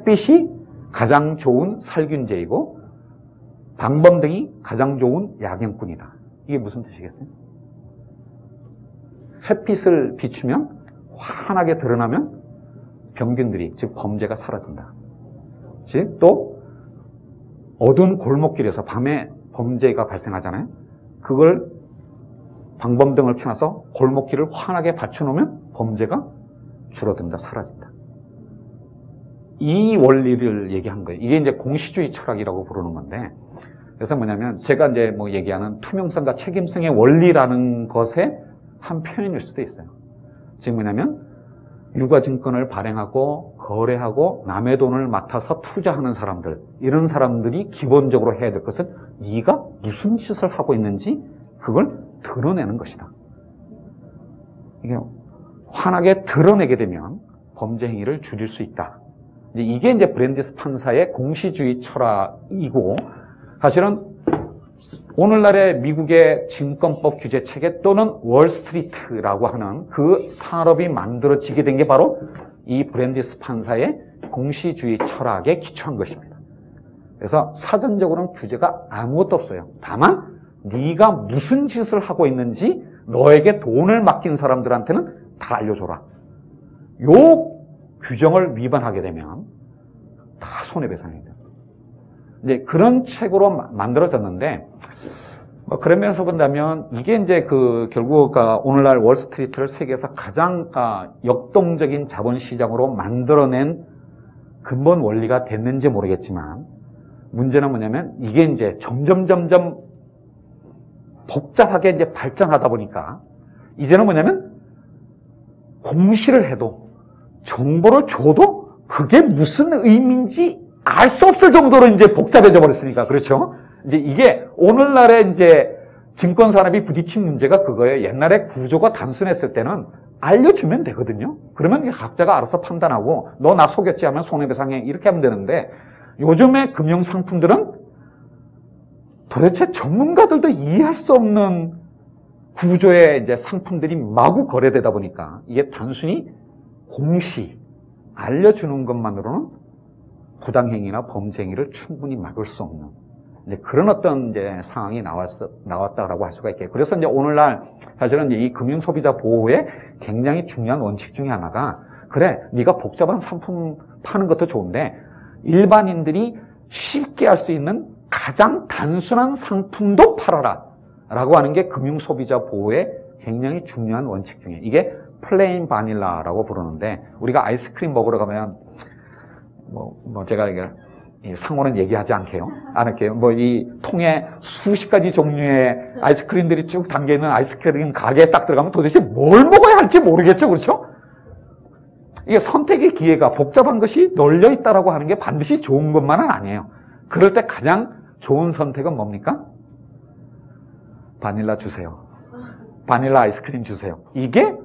햇빛이 가장 좋은 살균제이고 방범등이 가장 좋은 야경꾼이다. 이게 무슨 뜻이겠어요? 햇빛을 비추면 환하게 드러나면 병균들이, 즉 범죄가 사라진다. 즉 또 어두운 골목길에서 밤에 범죄가 발생하잖아요. 그걸 방범등을 켜놔서 골목길을 환하게 받쳐놓으면 범죄가 줄어든다, 사라진다. 이 원리를 얘기한 거예요. 이게 이제 공시주의 철학이라고 부르는 건데, 그래서 뭐냐면 제가 이제 뭐 얘기하는 투명성과 책임성의 원리라는 것의 한 표현일 수도 있어요. 즉 뭐냐면 유가증권을 발행하고 거래하고 남의 돈을 맡아서 투자하는 사람들, 이런 사람들이 기본적으로 해야 될 것은 네가 무슨 짓을 하고 있는지 그걸 드러내는 것이다. 이게 환하게 드러내게 되면 범죄 행위를 줄일 수 있다. 이게 이제 브랜디스 판사의 공시주의 철학이고, 사실은 오늘날의 미국의 증권법 규제 체계 또는 월스트리트라고 하는 그 산업이 만들어지게 된 게 바로 이 브랜디스 판사의 공시주의 철학에 기초한 것입니다. 그래서 사전적으로는 규제가 아무것도 없어요. 다만 네가 무슨 짓을 하고 있는지 너에게 돈을 맡긴 사람들한테는 다 알려줘라. 요 규정을 위반하게 되면 다 손해배상이 됩니다. 이제 그런 책으로 만들어졌는데, 그런 면에서 본다면 이게 이제 결국 오늘날 월스트리트를 세계에서 가장 역동적인 자본시장으로 만들어낸 근본 원리가 됐는지 모르겠지만, 문제는 뭐냐면 이게 이제 점점 복잡하게 이제 발전하다 보니까 이제는 뭐냐면 공시를 해도 정보를 줘도 그게 무슨 의미인지 알 수 없을 정도로 이제 복잡해져 버렸으니까. 그렇죠? 이제 이게 오늘날의 이제 증권 산업이 부딪힌 문제가 그거예요. 옛날에 구조가 단순했을 때는 알려주면 되거든요. 그러면 각자가 알아서 판단하고 너 나 속였지 하면 손해배상해, 이렇게 하면 되는데, 요즘의 금융 상품들은 도대체 전문가들도 이해할 수 없는 구조의 이제 상품들이 마구 거래되다 보니까 이게 단순히 공시, 알려주는 것만으로는 부당행위나 범죄행위를 충분히 막을 수 없는 이제 그런 어떤 이제 상황이 나왔다라고 할 수가 있겠어요. 그래서 이제 오늘날 사실은 이제 이 금융 소비자 보호의 굉장히 중요한 원칙 중에 하나가, 그래, 네가 복잡한 상품 파는 것도 좋은데 일반인들이 쉽게 할 수 있는 가장 단순한 상품도 팔아라 라고 하는 게 금융 소비자 보호의 굉장히 중요한 원칙 중에, 이게 플레인 바닐라라고 부르는데, 우리가 아이스크림 먹으러 가면 제가 상호는 얘기하지 않을게요. 이 통에 수십 가지 종류의 아이스크림들이 쭉 담겨있는 아이스크림 가게에 딱 들어가면 도대체 뭘 먹어야 할지 모르겠죠. 그렇죠? 이게 선택의 기회가 복잡한 것이 널려있다라고 하는 게 반드시 좋은 것만은 아니에요. 그럴 때 가장 좋은 선택은 뭡니까? 바닐라 주세요. 바닐라 아이스크림 주세요. 이게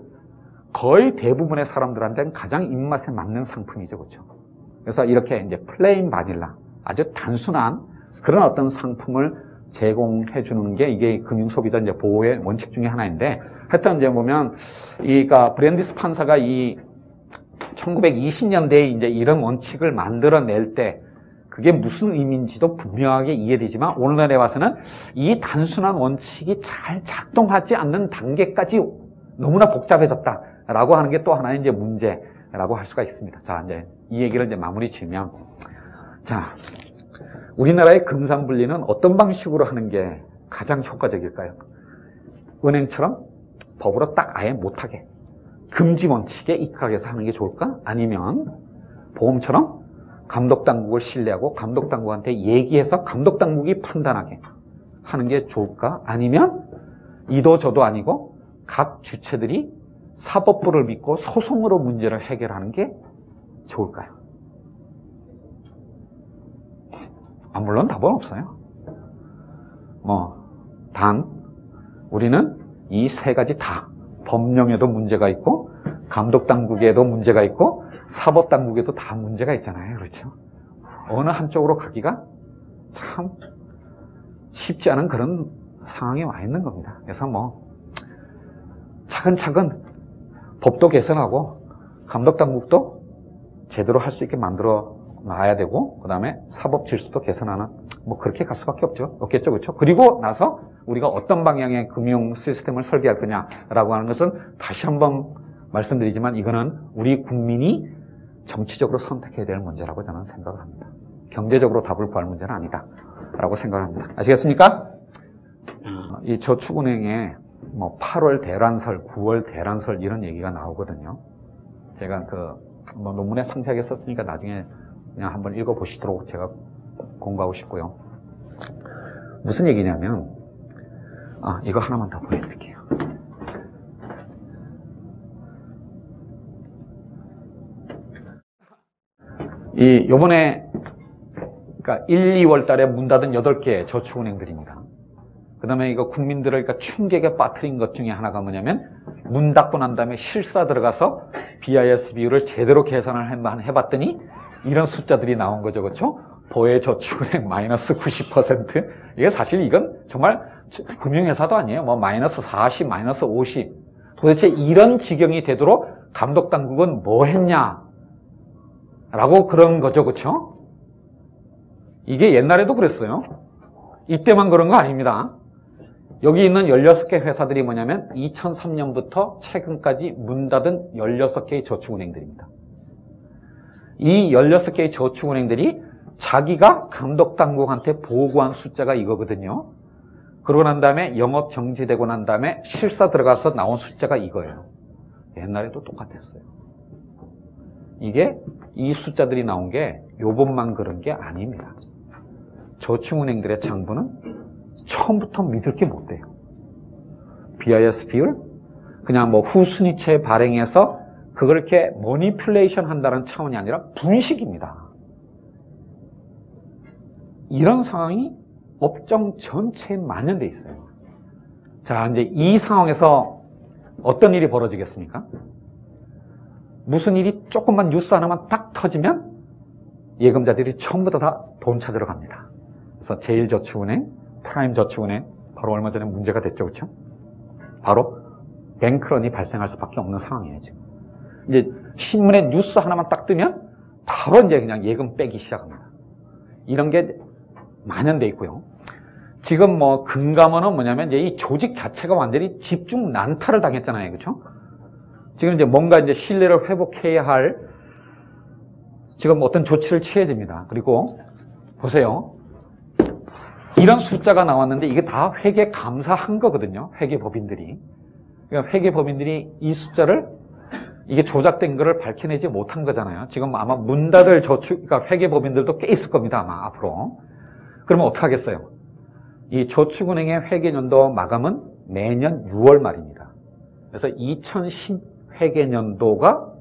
거의 대부분의 사람들한테는 가장 입맛에 맞는 상품이죠. 그렇죠? 그래서 이렇게 이제 플레인 바닐라, 아주 단순한 그런 어떤 상품을 제공해 주는 게 이게 금융 소비자 이제 보호의 원칙 중에 하나인데, 하여튼 이제 보면 브랜디스 판사가 이 1920년대에 이제 이런 원칙을 만들어낼 때 그게 무슨 의미인지도 분명하게 이해되지만, 오늘날에 와서는 이 단순한 원칙이 잘 작동하지 않는 단계까지 너무나 복잡해졌다라고 하는 게 또 하나의 이제 문제라고 할 수가 있습니다. 자, 이제 이 얘기를 이제 마무리 지으면, 자, 우리나라의 금산분리는 어떤 방식으로 하는 게 가장 효과적일까요? 은행처럼 법으로 딱 아예 못하게 금지 원칙에 입각해서 하는 게 좋을까? 아니면 보험처럼 감독당국을 신뢰하고 감독당국한테 얘기해서 감독당국이 판단하게 하는 게 좋을까? 아니면 이도 저도 아니고 각 주체들이 사법부를 믿고 소송으로 문제를 해결하는 게 좋을까요? 물론 답은 없어요. 단 우리는 이 세 가지 다, 법령에도 문제가 있고 감독당국에도 문제가 있고 사법당국에도 다 문제가 있잖아요. 그렇죠? 어느 한쪽으로 가기가 참 쉽지 않은 그런 상황에 와 있는 겁니다. 그래서 차근차근 법도 개선하고 감독당국도 제대로 할 수 있게 만들어 놔야 되고, 그 다음에 사법 질서도 개선하는, 뭐 그렇게 갈 수밖에 없겠죠. 그렇죠? 그리고 나서 우리가 어떤 방향의 금융 시스템을 설계할 거냐라고 하는 것은 다시 한번 말씀드리지만 이거는 우리 국민이 정치적으로 선택해야 될 문제라고 저는 생각을 합니다. 경제적으로 답을 구할 문제는 아니다 라고 생각합니다. 아시겠습니까? 이 저축은행에 뭐 8월 대란설, 9월 대란설 이런 얘기가 나오거든요. 제가 뭐 논문에 상세하게 썼으니까 나중에 그냥 한번 읽어보시도록 제가 공부하고 싶고요. 무슨 얘기냐면, 이거 하나만 더 보여드릴게요. 요번에, 그러니까 1, 2월 달에 문 닫은 8개 저축은행들입니다. 그 다음에 이거 국민들을 그러니까 충격에 빠뜨린 것 중에 하나가 뭐냐면, 문 닫고 난 다음에 실사 들어가서 BIS 비율을 제대로 계산을 해봤더니 이런 숫자들이 나온 거죠. 그렇죠? 보혜저축은행 마이너스 90%. 이게 사실 이건 정말 금융회사도 아니에요. 뭐 마이너스 40, 마이너스 50. 도대체 이런 지경이 되도록 감독당국은 뭐 했냐? 라고 그런 거죠. 그렇죠? 이게 옛날에도 그랬어요. 이때만 그런 거 아닙니다. 여기 있는 16개 회사들이 뭐냐면 2003년부터 최근까지 문 닫은 16개의 저축은행들입니다. 이 16개의 저축은행들이 자기가 감독당국한테 보고한 숫자가 이거거든요. 그러고 난 다음에 영업 정지되고 난 다음에 실사 들어가서 나온 숫자가 이거예요. 옛날에도 똑같았어요. 이게 이 숫자들이 나온 게 요번만 그런 게 아닙니다. 저축은행들의 장부는 처음부터 믿을 게 못 돼요. BIS 비율, 그냥 뭐 후순위채 발행해서 그걸 이렇게 머니플레이션 한다는 차원이 아니라 분식입니다. 이런 상황이 업종 전체에 만연돼 있어요. 자, 이제 이 상황에서 어떤 일이 벌어지겠습니까? 무슨 일이 조금만 뉴스 하나만 딱 터지면 예금자들이 전부 다 돈 찾으러 갑니다. 그래서 제일저축은행, 프라임저축은행, 바로 얼마 전에 문제가 됐죠, 그렇죠? 바로 뱅크런이 발생할 수밖에 없는 상황이에요, 지금. 이제 신문에 뉴스 하나만 딱 뜨면 바로 이제 그냥 예금 빼기 시작합니다. 이런 게 만연돼 있고요. 지금 뭐 금감원은 뭐냐면 이제 이 조직 자체가 완전히 집중 난타를 당했잖아요, 그렇죠? 지금 이제 뭔가 이제 신뢰를 회복해야 할 지금 어떤 조치를 취해야 됩니다. 그리고 보세요. 이런 숫자가 나왔는데 이게 다 회계 감사한 거거든요. 회계법인들이. 그러니까 회계법인들이 이 숫자를 이게 조작된 거를 밝혀내지 못한 거잖아요. 지금 아마 문 닫을 그러니까 회계법인들도 꽤 있을 겁니다. 아마 앞으로. 그러면 어떡하겠어요? 이 저축은행의 회계연도 마감은 매년 6월 말입니다. 그래서 2010 회계연도가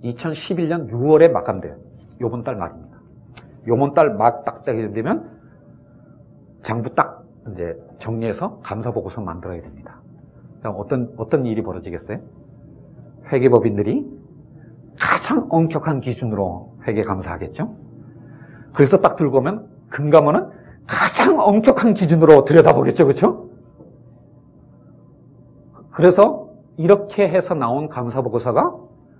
2011년 6월에 마감돼요. 요번 달 말입니다. 요번 달 막 딱 되면 장부 딱 이제 정리해서 감사보고서 만들어야 됩니다. 그럼 어떤 일이 벌어지겠어요? 회계법인들이 가장 엄격한 기준으로 회계 감사하겠죠? 그래서 딱 들고 오면 금감원은 가장 엄격한 기준으로 들여다보겠죠, 그렇죠? 그래서 이렇게 해서 나온 감사보고서가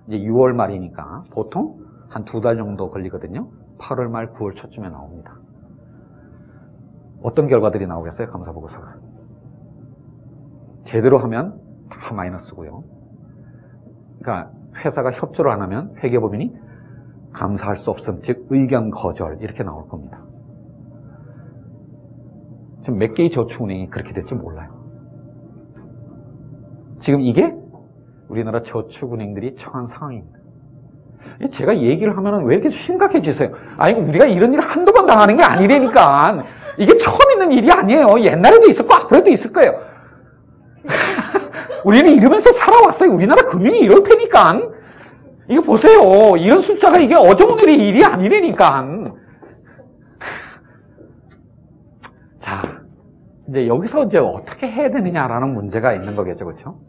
이제 6월 말이니까 보통 한 2달 정도 걸리거든요. 8월 말, 9월 초쯤에 나옵니다. 어떤 결과들이 나오겠어요, 감사보고서가? 제대로 하면 다 마이너스고요. 그러니까 회사가 협조를 안 하면 회계법인이 감사할 수 없음, 즉 의견 거절 이렇게 나올 겁니다. 지금 몇 개의 저축은행이 그렇게 될지 몰라요. 지금 이게 우리나라 저축은행들이 처한 상황입니다. 제가 얘기를 하면 왜 이렇게 심각해지세요? 아니, 우리가 이런 일 한두 번 당하는 게 아니라니까. 이게 처음 있는 일이 아니에요. 옛날에도 있었고 앞으로도 있을 거예요. 우리는 이러면서 살아왔어요. 우리나라 금융이 이럴 테니까. 이거 보세요. 이런 숫자가 이게 어제오늘의 일이 아니라니까. 자, 이제 여기서 이제 어떻게 해야 되느냐라는 문제가 있는 거겠죠, 그렇죠?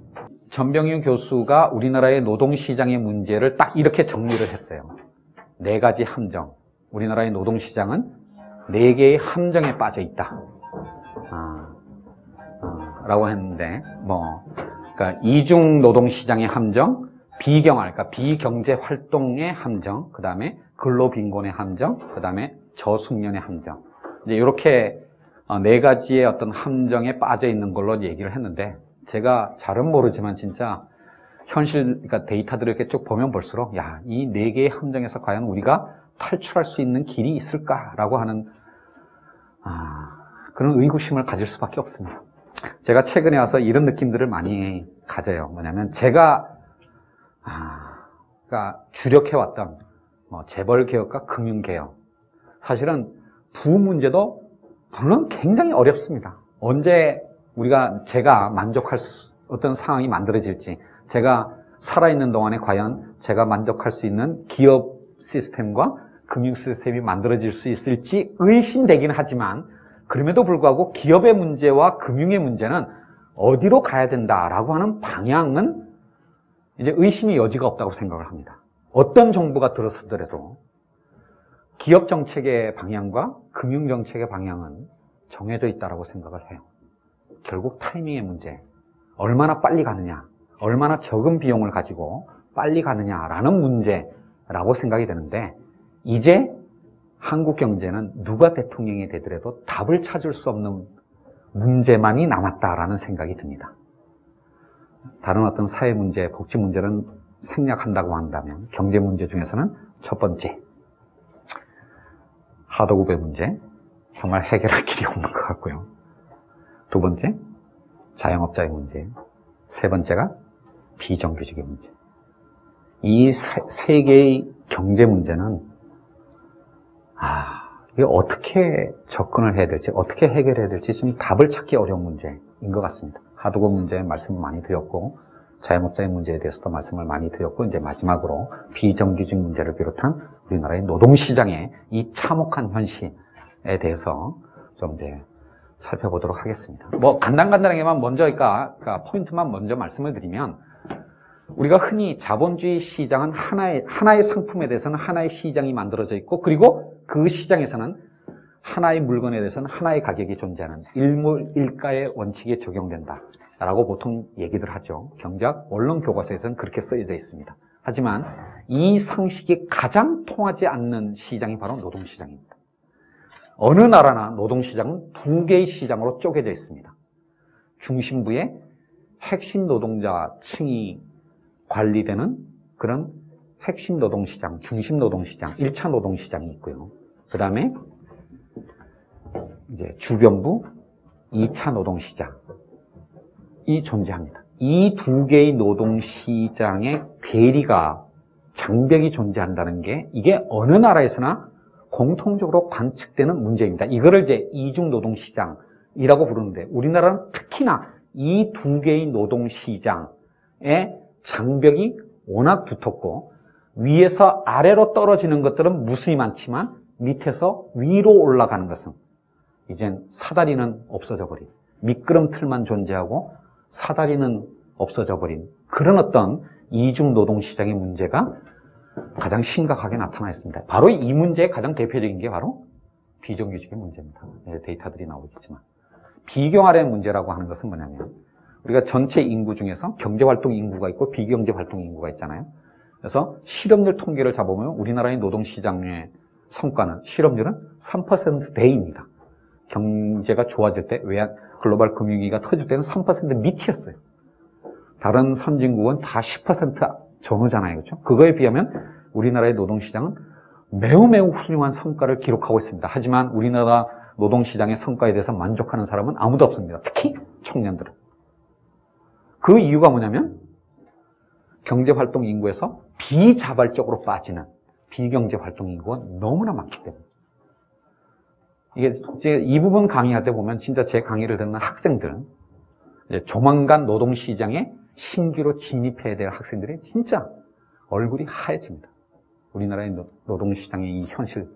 전병윤 교수가 우리나라의 노동시장의 문제를 딱 이렇게 정리를 했어요. 4가지 함정. 우리나라의 노동시장은 4개의 함정에 빠져 있다. 라고 했는데, 그러니까 이중 노동시장의 함정, 그러니까 비경제 활동의 함정, 그 다음에 근로빈곤의 함정, 그 다음에 저숙련의 함정. 이제 이렇게 네 가지의 어떤 함정에 빠져 있는 걸로 얘기를 했는데, 제가 잘은 모르지만 진짜 현실, 그러니까 데이터들을 이렇게 쭉 보면 볼수록, 야, 이 네 개의 함정에서 과연 우리가 탈출할 수 있는 길이 있을까라고 하는, 그런 의구심을 가질 수밖에 없습니다. 제가 최근에 와서 이런 느낌들을 많이 가져요. 뭐냐면, 제가, 그러니까 주력해왔던, 재벌개혁과 금융개혁. 사실은 두 문제도 물론 굉장히 어렵습니다. 언제 제가 만족할 어떤 상황이 만들어질지, 제가 살아있는 동안에 과연 제가 만족할 수 있는 기업 시스템과 금융 시스템이 만들어질 수 있을지 의심되긴 하지만, 그럼에도 불구하고 기업의 문제와 금융의 문제는 어디로 가야 된다라고 하는 방향은 이제 의심의 여지가 없다고 생각을 합니다. 어떤 정부가 들어서더라도 기업 정책의 방향과 금융 정책의 방향은 정해져 있다고 생각을 해요. 결국 타이밍의 문제, 얼마나 빨리 가느냐, 얼마나 적은 비용을 가지고 빨리 가느냐라는 문제라고 생각이 되는데, 이제 한국 경제는 누가 대통령이 되더라도 답을 찾을 수 없는 문제만이 남았다라는 생각이 듭니다. 다른 어떤 사회 문제, 복지 문제는 생략한다고 한다면 경제 문제 중에서는 첫 번째, 하도급의 문제, 정말 해결할 길이 없는 것 같고요. 두 번째, 자영업자의 문제. 세 번째가 비정규직의 문제. 이 세 개의 경제 문제는 이게 어떻게 접근을 해야 될지, 어떻게 해결해야 될지 좀 답을 찾기 어려운 문제인 것 같습니다. 하도급 문제에 말씀을 많이 드렸고, 자영업자의 문제에 대해서도 말씀을 많이 드렸고, 이제 마지막으로 비정규직 문제를 비롯한 우리나라의 노동시장의 이 참혹한 현실에 대해서 좀 이제 살펴보도록 하겠습니다. 간단하게만 먼저, 그러니까 포인트만 먼저 말씀을 드리면, 우리가 흔히 자본주의 시장은 하나의 상품에 대해서는 하나의 시장이 만들어져 있고, 그리고 그 시장에서는 하나의 물건에 대해서는 하나의 가격이 존재하는 일물일가의 원칙이 적용된다라고 보통 얘기들 하죠. 경제학 원론 교과서에서는 그렇게 쓰여져 있습니다. 하지만 이 상식이 가장 통하지 않는 시장이 바로 노동시장입니다. 어느 나라나 노동시장은 두 개의 시장으로 쪼개져 있습니다. 중심부에 핵심 노동자층이 관리되는 그런 핵심 노동시장, 중심 노동시장, 1차 노동시장이 있고요. 그 다음에 이제 주변부 2차 노동시장이 존재합니다. 이 두 개의 노동시장의 괴리가, 장벽이 존재한다는 게 이게 어느 나라에서나 공통적으로 관측되는 문제입니다. 이거를 이제 이중 노동시장이라고 부르는데, 우리나라는 특히나 이 두 개의 노동시장의 장벽이 워낙 두텁고, 위에서 아래로 떨어지는 것들은 무수히 많지만 밑에서 위로 올라가는 것은 이젠 사다리는 없어져 버린, 미끄럼틀만 존재하고 사다리는 없어져 버린 그런 어떤 이중 노동시장의 문제가 가장 심각하게 나타나 있습니다. 바로 이 문제의 가장 대표적인 게 바로 비정규직의 문제입니다. 데이터들이 나오겠지만, 비경활의 문제라고 하는 것은 뭐냐면, 우리가 전체 인구 중에서 경제활동 인구가 있고 비경제활동 인구가 있잖아요. 그래서 실업률 통계를 잡아보면 우리나라의 노동시장의 성과는, 실업률은 3%대입니다. 경제가 좋아질 때, 글로벌 금융위기가 터질 때는 3% 밑이었어요. 다른 선진국은 다 10% 전후잖아요. 그렇죠? 그거에 비하면 우리나라의 노동시장은 매우 훌륭한 성과를 기록하고 있습니다. 하지만 우리나라 노동시장의 성과에 대해서 만족하는 사람은 아무도 없습니다. 특히 청년들은. 그 이유가 뭐냐면, 경제활동 인구에서 비자발적으로 빠지는 비경제활동 인구가 너무나 많기 때문에. 이게 이 부분 강의할 때 보면 진짜 제 강의를 듣는 학생들, 조만간 노동시장에 신규로 진입해야 될 학생들이 진짜 얼굴이 하얘집니다. 우리나라의 노동시장의 이 현실